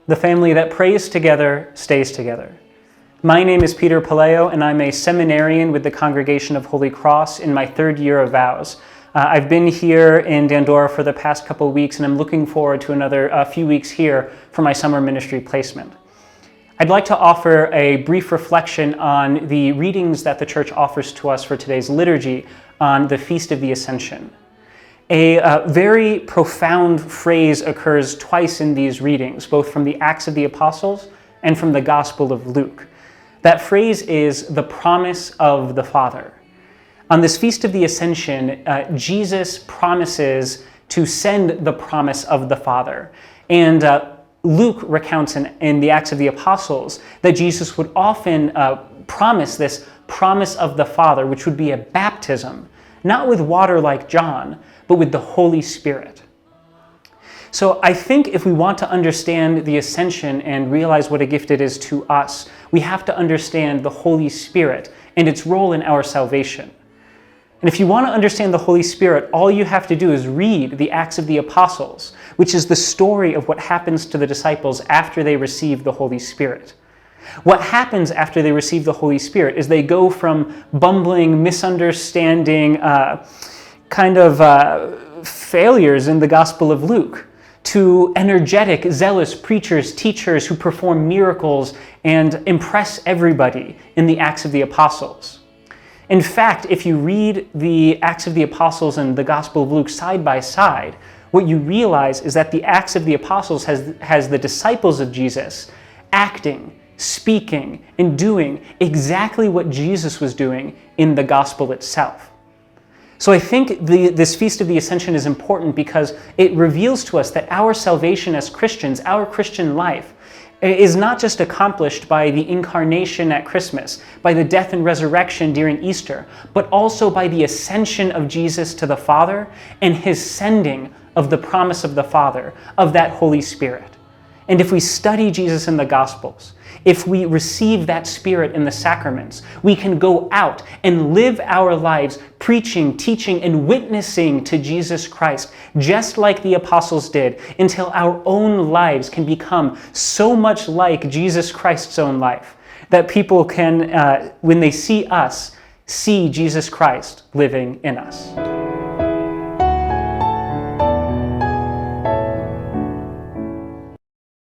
The family that prays together stays together. My name is Peter Paleo, and I'm a seminarian with the Congregation of Holy Cross in my third year of vows. I've been here in Dandora for the past couple of weeks, and I'm looking forward to another few weeks here for my summer ministry placement. I'd like to offer a brief reflection on the readings that the Church offers to us for today's liturgy on the Feast of the Ascension. A very profound phrase occurs twice in these readings, both from the Acts of the Apostles and from the Gospel of Luke. That phrase is the promise of the Father. On this Feast of the Ascension, Jesus promises to send the promise of the Father. And Luke recounts in the Acts of the Apostles that Jesus would often promise this promise of the Father, which would be a baptism, not with water like John, but with the Holy Spirit. So I think if we want to understand the Ascension and realize what a gift it is to us, we have to understand the Holy Spirit and its role in our salvation. And if you want to understand the Holy Spirit, all you have to do is read the Acts of the Apostles, which is the story of what happens to the disciples after they receive the Holy Spirit. What happens after they receive the Holy Spirit is they go from bumbling, misunderstanding, failures in the Gospel of Luke to energetic, zealous preachers, teachers who perform miracles and impress everybody in the Acts of the Apostles. In fact, if you read the Acts of the Apostles and the Gospel of Luke side by side, what you realize is that the Acts of the Apostles has the disciples of Jesus acting, speaking, and doing exactly what Jesus was doing in the Gospel itself. So I think this Feast of the Ascension is important because it reveals to us that our salvation as Christians, our Christian life, is not just accomplished by the incarnation at Christmas, by the death and resurrection during Easter, but also by the ascension of Jesus to the Father and his sending of the promise of the Father, of that Holy Spirit. And if we study Jesus in the Gospels, if we receive that Spirit in the sacraments, we can go out and live our lives preaching, teaching, and witnessing to Jesus Christ, just like the apostles did, until our own lives can become so much like Jesus Christ's own life, that people can, when they see us, see Jesus Christ living in us.